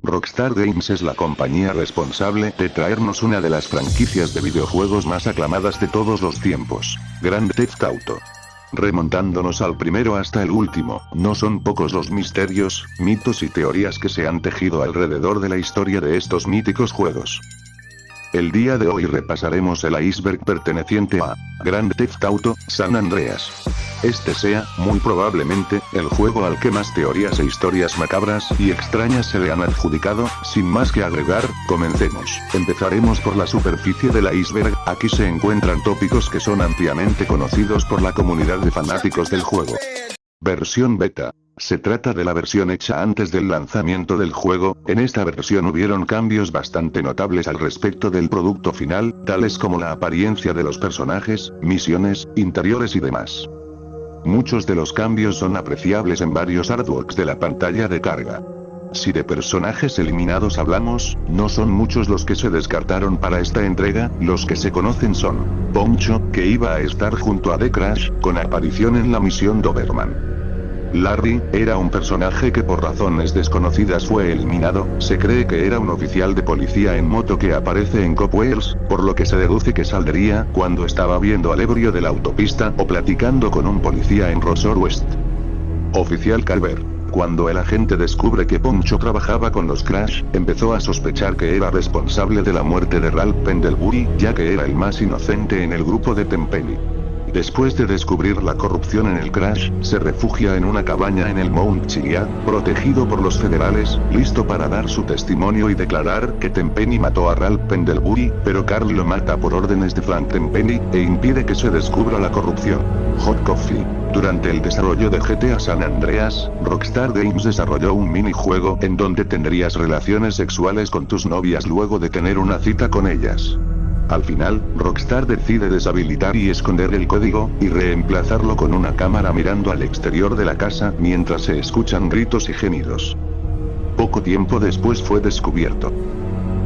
Rockstar Games es la compañía responsable de traernos una de las franquicias de videojuegos más aclamadas de todos los tiempos, Grand Theft Auto. Remontándonos al primero hasta el último, no son pocos los misterios, mitos y teorías que se han tejido alrededor de la historia de estos míticos juegos. El día de hoy repasaremos el iceberg perteneciente a Grand Theft Auto San Andreas. Este sea, muy probablemente, el juego al que más teorías e historias macabras y extrañas se le han adjudicado. Sin más que agregar, comencemos. Empezaremos por la superficie del iceberg. Aquí se encuentran tópicos que son ampliamente conocidos por la comunidad de fanáticos del juego. Versión beta. Se trata de la versión hecha antes del lanzamiento del juego. En esta versión hubieron cambios bastante notables al respecto del producto final, tales como la apariencia de los personajes, misiones, interiores y demás. Muchos de los cambios son apreciables en varios artworks de la pantalla de carga. Si de personajes eliminados hablamos, no son muchos los que se descartaron para esta entrega. Los que se conocen son Poncho, que iba a estar junto a The Crash, con aparición en la misión Doberman. Larry, era un personaje que por razones desconocidas fue eliminado. Se cree que era un oficial de policía en moto que aparece en Cop Wars, por lo que se deduce que saldría cuando estaba viendo al ebrio de la autopista o platicando con un policía en Rosor West. Oficial Calver. Cuando el agente descubre que Poncho trabajaba con los Crash, empezó a sospechar que era responsable de la muerte de Ralph Pendlebury, ya que era el más inocente en el grupo de Tenpenny. Después de descubrir la corrupción en el Crash, se refugia en una cabaña en el Mount Chiliad, protegido por los federales, listo para dar su testimonio y declarar que Tenpenny mató a Ralph Pendlebury, pero Carl lo mata por órdenes de Frank Tenpenny, e impide que se descubra la corrupción. Hot Coffee. Durante el desarrollo de GTA San Andreas, Rockstar Games desarrolló un minijuego en donde tendrías relaciones sexuales con tus novias luego de tener una cita con ellas. Al final, Rockstar decide deshabilitar y esconder el código, y reemplazarlo con una cámara mirando al exterior de la casa mientras se escuchan gritos y gemidos. Poco tiempo después fue descubierto.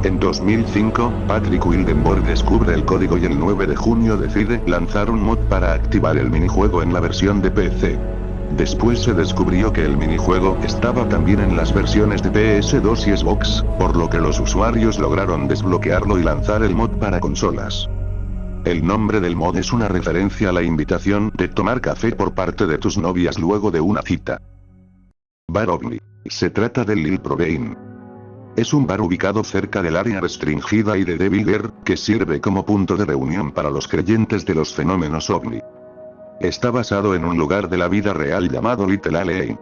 En 2005, Patrick Wildenborg descubre el código y el 9 de junio decide lanzar un mod para activar el minijuego en la versión de PC. Después se descubrió que el minijuego estaba también en las versiones de PS2 y Xbox, por lo que los usuarios lograron desbloquearlo y lanzar el mod para consolas. El nombre del mod es una referencia a la invitación de tomar café por parte de tus novias luego de una cita. Bar OVNI. Se trata del Lil Provein. Es un bar ubicado cerca del área restringida y de Devil Air, que sirve como punto de reunión para los creyentes de los fenómenos OVNI. Está basado en un lugar de la vida real llamado Little Alley,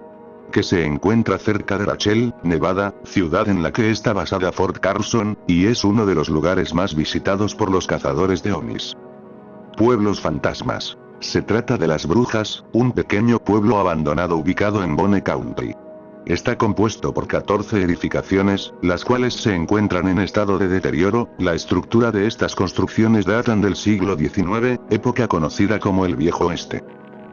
que se encuentra cerca de Rachel, Nevada, ciudad en la que está basada Fort Carson, y es uno de los lugares más visitados por los cazadores de ovnis. Pueblos fantasmas. Se trata de Las Brujas, un pequeño pueblo abandonado ubicado en Bone Country. Está compuesto por 14 edificaciones, las cuales se encuentran en estado de deterioro. La estructura de estas construcciones datan del siglo XIX, época conocida como el Viejo Oeste.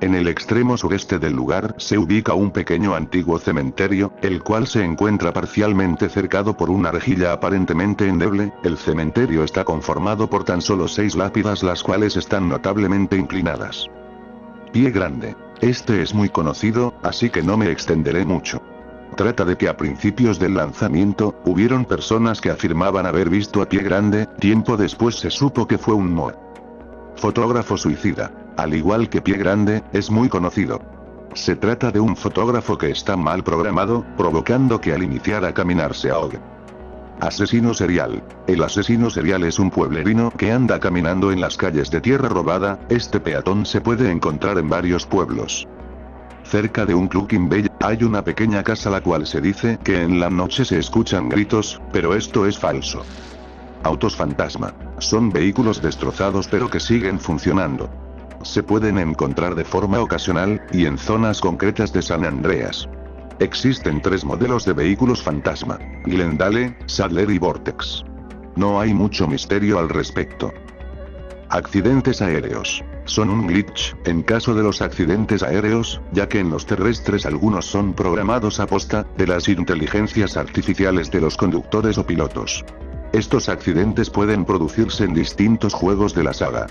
En el extremo sureste del lugar se ubica un pequeño antiguo cementerio, el cual se encuentra parcialmente cercado por una rejilla aparentemente endeble. El cementerio está conformado por tan solo 6 lápidas, las cuales están notablemente inclinadas. Pie Grande. Este es muy conocido, así que no me extenderé mucho. Trata de que a principios del lanzamiento, hubieron personas que afirmaban haber visto a Pie Grande. Tiempo después se supo que fue un mod. Fotógrafo suicida. Al igual que Pie Grande, es muy conocido. Se trata de un fotógrafo que está mal programado, provocando que al iniciar a caminar se ahogue. Asesino serial. El asesino serial es un pueblerino que anda caminando en las calles de tierra robada. Este peatón se puede encontrar en varios pueblos. Cerca de un Clucking Bay, hay una pequeña casa la cual se dice que en la noche se escuchan gritos, pero esto es falso. Autos fantasma. Son vehículos destrozados pero que siguen funcionando. Se pueden encontrar de forma ocasional, y en zonas concretas de San Andreas. Existen 3 modelos de vehículos fantasma: Glendale, Sadler y Vortex. No hay mucho misterio al respecto. Accidentes aéreos. Son un glitch, en caso de los accidentes aéreos, ya que en los terrestres algunos son programados a posta de las inteligencias artificiales de los conductores o pilotos. Estos accidentes pueden producirse en distintos juegos de la saga.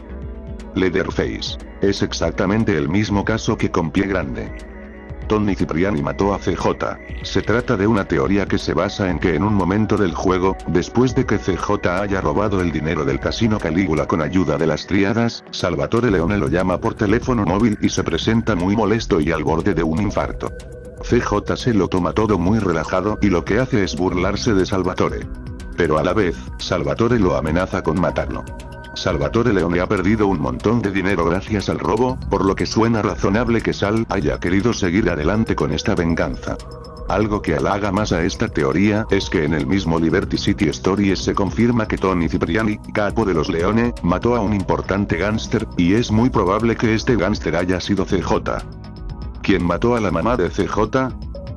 Leatherface. Es exactamente el mismo caso que con Pie Grande. Tony Cipriani mató a CJ. Se trata de una teoría que se basa en que en un momento del juego, después de que CJ haya robado el dinero del casino Calígula con ayuda de las tríadas, Salvatore Leone lo llama por teléfono móvil y se presenta muy molesto y al borde de un infarto. CJ se lo toma todo muy relajado y lo que hace es burlarse de Salvatore. Pero a la vez, Salvatore lo amenaza con matarlo. Salvatore Leone ha perdido un montón de dinero gracias al robo, por lo que suena razonable que Sal haya querido seguir adelante con esta venganza. Algo que halaga más a esta teoría es que en el mismo Liberty City Stories se confirma que Tony Cipriani, capo de los Leone, mató a un importante gángster, y es muy probable que este gángster haya sido CJ. ¿Quién mató a la mamá de CJ?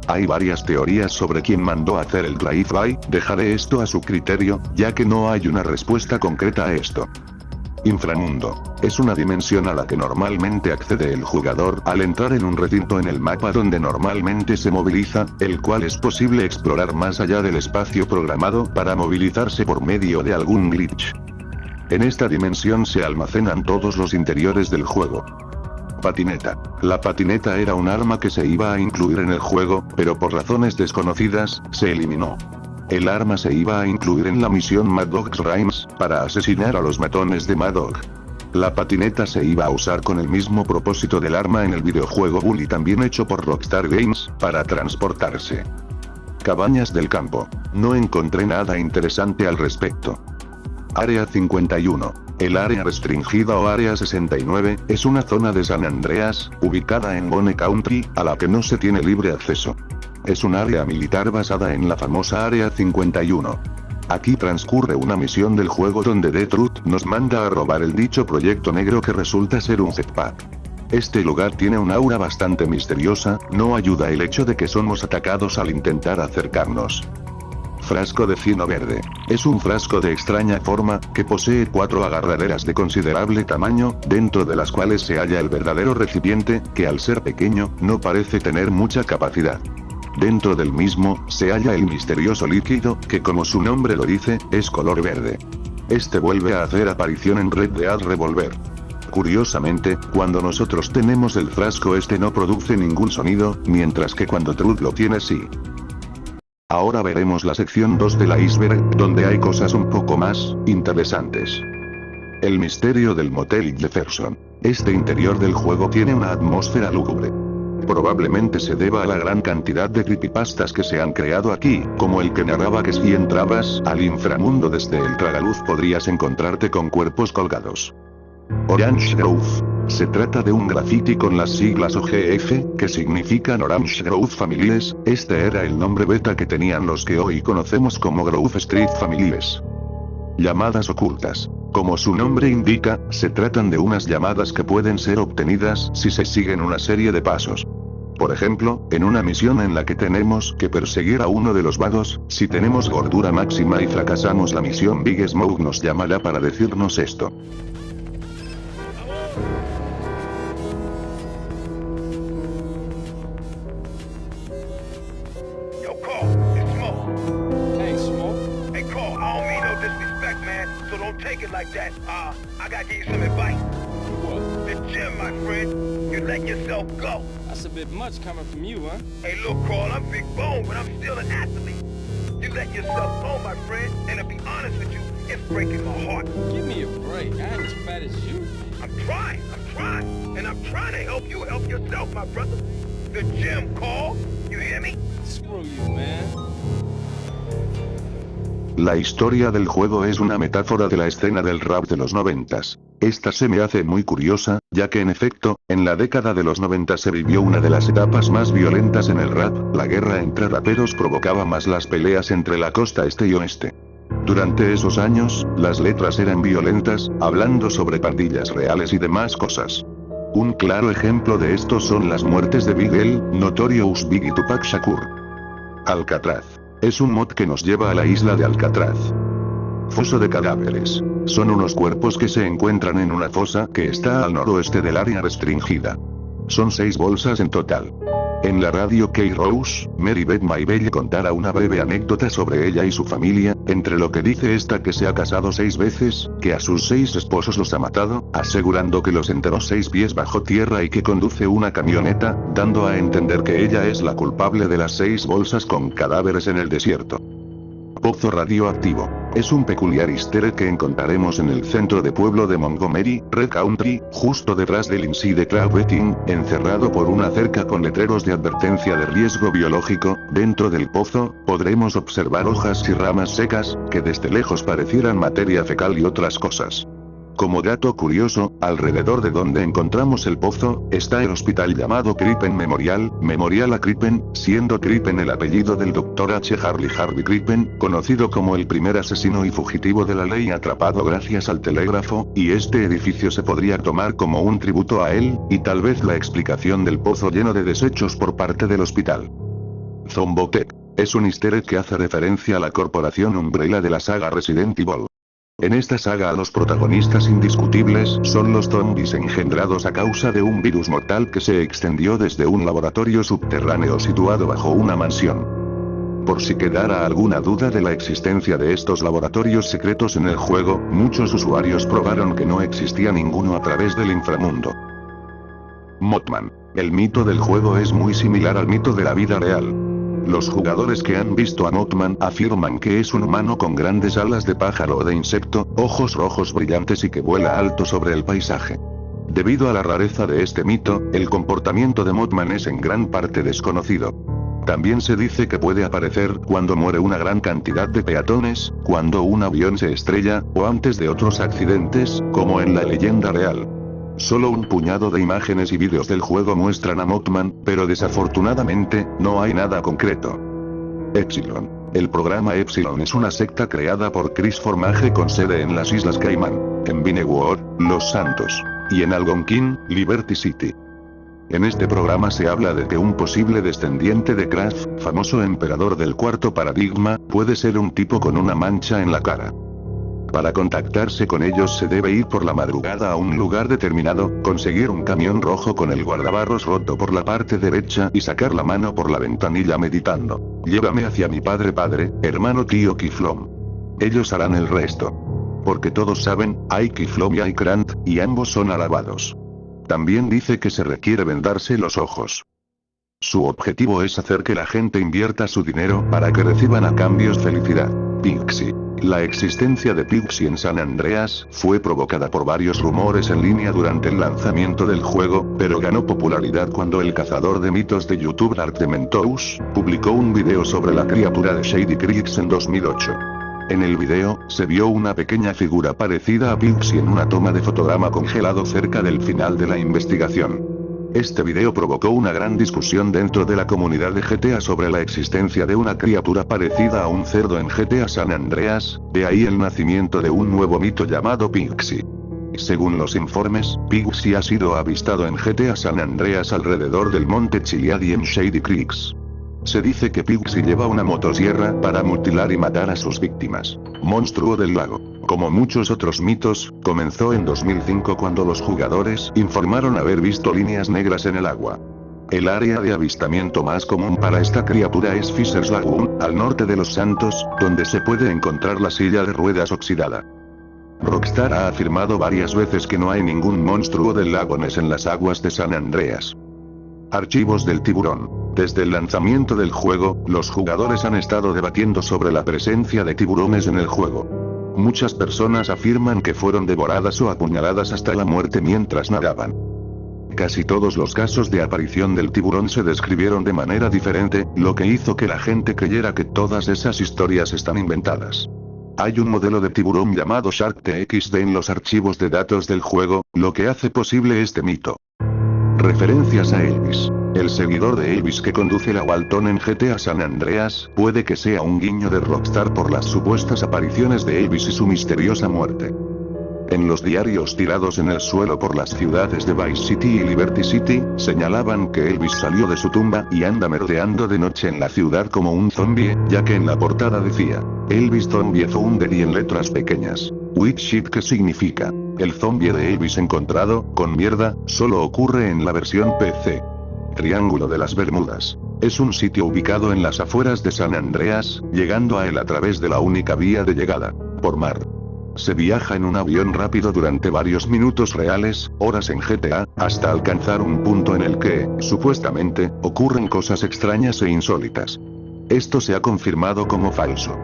Hay varias teorías sobre quién mandó a hacer el drive-by, dejaré esto a su criterio, ya que no hay una respuesta concreta a esto. Inframundo. Es una dimensión a la que normalmente accede el jugador al entrar en un recinto en el mapa donde normalmente se moviliza, el cual es posible explorar más allá del espacio programado para movilizarse por medio de algún glitch. En esta dimensión se almacenan todos los interiores del juego. Patineta. La patineta era un arma que se iba a incluir en el juego, pero por razones desconocidas, se eliminó. El arma se iba a incluir en la misión Mad Dog's Rhymes, para asesinar a los matones de Mad Dog. La patineta se iba a usar con el mismo propósito del arma en el videojuego Bully también hecho por Rockstar Games, para transportarse. Cabañas del campo. No encontré nada interesante al respecto. Área 51. El área restringida o área 69, es una zona de San Andreas, ubicada en Bone Country, a la que no se tiene libre acceso. Es un área militar basada en la famosa área 51. Aquí transcurre una misión del juego donde Deathroot nos manda a robar el dicho proyecto negro que resulta ser un jetpack. Este lugar tiene un aura bastante misteriosa, no ayuda el hecho de que somos atacados al intentar acercarnos. Frasco de cieno verde. Es un frasco de extraña forma, que posee 4 agarraderas de considerable tamaño, dentro de las cuales se halla el verdadero recipiente, que al ser pequeño, no parece tener mucha capacidad. Dentro del mismo, se halla el misterioso líquido, que como su nombre lo dice, es color verde. Este vuelve a hacer aparición en Red Dead Revolver. Curiosamente, cuando nosotros tenemos el frasco este no produce ningún sonido, mientras que cuando Truth lo tiene sí. Ahora veremos la sección 2 de la iceberg, donde hay cosas un poco más interesantes. El misterio del Motel Jefferson. Este interior del juego tiene una atmósfera lúgubre. Probablemente se deba a la gran cantidad de creepypastas que se han creado aquí, como el que narraba que si entrabas al inframundo desde el tragaluz podrías encontrarte con cuerpos colgados. Orange Grove. Se trata de un graffiti con las siglas OGF, que significan Orange Grove Families. Este era el nombre beta que tenían los que hoy conocemos como Grove Street Families. Llamadas ocultas. Como su nombre indica, se tratan de unas llamadas que pueden ser obtenidas si se siguen una serie de pasos. Por ejemplo, en una misión en la que tenemos que perseguir a uno de los vagos, si tenemos gordura máxima y fracasamos la misión, Big Smoke nos llamará para decirnos esto. Take it like that. I gotta give you some advice. What? The gym, my friend. You're letting yourself go. That's a bit much coming from you, huh? Hey, look, Carl, I'm big bone, but I'm still an athlete. You let yourself go, my friend, and to be honest with you, it's breaking my heart. Give me a break. I ain't as fat as you. I'm trying, and I'm trying to help you help yourself, my brother. The gym, Carl. You hear me? Screw you, man. La historia del juego es una metáfora de la escena del rap de los 90s. Esta se me hace muy curiosa, ya que en efecto, en la década de los 90 se vivió una de las etapas más violentas en el rap. La guerra entre raperos provocaba más las peleas entre la costa este y oeste. Durante esos años, las letras eran violentas, hablando sobre pandillas reales y demás cosas. Un claro ejemplo de esto son las muertes de Big L, Notorious Big y Tupac Shakur. Alcatraz. Es un mod que nos lleva a la isla de Alcatraz. Foso de cadáveres. Son unos cuerpos que se encuentran en una fosa que está al noroeste del área restringida. Son 6 bolsas en total. En la radio K-Rose, Mary Beth Maybelle contará una breve anécdota sobre ella y su familia, entre lo que dice esta que se ha casado 6 veces, que a sus 6 esposos los ha matado, asegurando que los enterró 6 pies bajo tierra y que conduce una camioneta, dando a entender que ella es la culpable de las 6 bolsas con cadáveres en el desierto. Pozo radioactivo. Es un peculiar easter egg que encontraremos en el centro de pueblo de Montgomery, Red Country, justo detrás del INSI de Cloud Betting, encerrado por una cerca con letreros de advertencia de riesgo biológico. Dentro del pozo, podremos observar hojas y ramas secas, que desde lejos parecieran materia fecal y otras cosas. Como dato curioso, alrededor de donde encontramos el pozo, está el hospital llamado Crippen Memorial, Memorial a Crippen, siendo Crippen el apellido del Dr. H. Harvey Crippen, conocido como el primer asesino y fugitivo de la ley atrapado gracias al telégrafo, y este edificio se podría tomar como un tributo a él, y tal vez la explicación del pozo lleno de desechos por parte del hospital. Zombotech. Es un easter egg que hace referencia a la corporación Umbrella de la saga Resident Evil. En esta saga los protagonistas indiscutibles son los zombies engendrados a causa de un virus mortal que se extendió desde un laboratorio subterráneo situado bajo una mansión. Por si quedara alguna duda de la existencia de estos laboratorios secretos en el juego, muchos usuarios probaron que no existía ninguno a través del inframundo. Mothman. El mito del juego es muy similar al mito de la vida real. Los jugadores que han visto a Mothman afirman que es un humano con grandes alas de pájaro o de insecto, ojos rojos brillantes y que vuela alto sobre el paisaje. Debido a la rareza de este mito, el comportamiento de Mothman es en gran parte desconocido. También se dice que puede aparecer cuando muere una gran cantidad de peatones, cuando un avión se estrella, o antes de otros accidentes, como en la leyenda real. Solo un puñado de imágenes y vídeos del juego muestran a Mothman, pero desafortunadamente, no hay nada concreto. Epsilon. El programa Epsilon es una secta creada por Chris Formage con sede en las Islas Caimán, en Vinewood, Los Santos, y en Algonquin, Liberty City. En este programa se habla de que un posible descendiente de Crash, famoso emperador del cuarto paradigma, puede ser un tipo con una mancha en la cara. Para contactarse con ellos se debe ir por la madrugada a un lugar determinado, conseguir un camión rojo con el guardabarros roto por la parte derecha y sacar la mano por la ventanilla meditando. Llévame hacia mi padre, hermano, tío Kiflom. Ellos harán el resto. Porque todos saben, hay Kiflom y hay Grant, y ambos son alabados. También dice que se requiere vendarse los ojos. Su objetivo es hacer que la gente invierta su dinero para que reciban a cambios felicidad. Pixie. La existencia de Pixie en San Andreas fue provocada por varios rumores en línea durante el lanzamiento del juego, pero ganó popularidad cuando el cazador de mitos de YouTube Dark Dementous publicó un video sobre la criatura de Shady Creeks en 2008. En el video, se vio una pequeña figura parecida a Pixie en una toma de fotograma congelado cerca del final de la investigación. Este video provocó una gran discusión dentro de la comunidad de GTA sobre la existencia de una criatura parecida a un cerdo en GTA San Andreas, de ahí el nacimiento de un nuevo mito llamado Pixie. Según los informes, Pixie ha sido avistado en GTA San Andreas alrededor del monte Chiliad y en Shady Creeks. Se dice que Pixie lleva una motosierra para mutilar y matar a sus víctimas. Monstruo del lago. Como muchos otros mitos, comenzó en 2005 cuando los jugadores informaron haber visto líneas negras en el agua. El área de avistamiento más común para esta criatura es Fisher's Lagoon, al norte de Los Santos, donde se puede encontrar la silla de ruedas oxidada. Rockstar ha afirmado varias veces que no hay ningún monstruo del lago Ness en las aguas de San Andreas. Archivos del tiburón. Desde el lanzamiento del juego, los jugadores han estado debatiendo sobre la presencia de tiburones en el juego. Muchas personas afirman que fueron devoradas o apuñaladas hasta la muerte mientras nadaban. Casi todos los casos de aparición del tiburón se describieron de manera diferente, lo que hizo que la gente creyera que todas esas historias están inventadas. Hay un modelo de tiburón llamado Shark TXD en los archivos de datos del juego, lo que hace posible este mito. Referencias a Elvis. El seguidor de Elvis que conduce la Walton en GTA San Andreas puede que sea un guiño de Rockstar por las supuestas apariciones de Elvis y su misteriosa muerte. En los diarios tirados en el suelo por las ciudades de Vice City y Liberty City, señalaban que Elvis salió de su tumba y anda merodeando de noche en la ciudad como un zombie, ya que en la portada decía, Elvis Zombie Found y en letras pequeñas. Which shit, ¿qué significa? El zombie de Elvis encontrado, con mierda, solo ocurre en la versión PC. Triángulo de las Bermudas. Es un sitio ubicado en las afueras de San Andreas, llegando a él a través de la única vía de llegada, por mar. Se viaja en un avión rápido durante varios minutos reales, horas en GTA, hasta alcanzar un punto en el que, supuestamente, ocurren cosas extrañas e insólitas. Esto se ha confirmado como falso.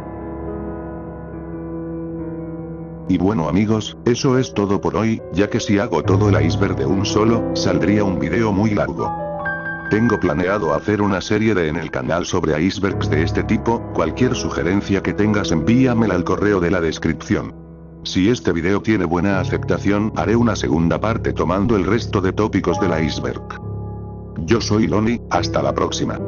Y bueno amigos, eso es todo por hoy, ya que si hago todo el iceberg de un solo, saldría un video muy largo. Tengo planeado hacer una serie en el canal sobre icebergs de este tipo. Cualquier sugerencia que tengas envíamela al correo de la descripción. Si este video tiene buena aceptación, haré una segunda parte tomando el resto de tópicos del iceberg. Yo soy Lonnie, hasta la próxima.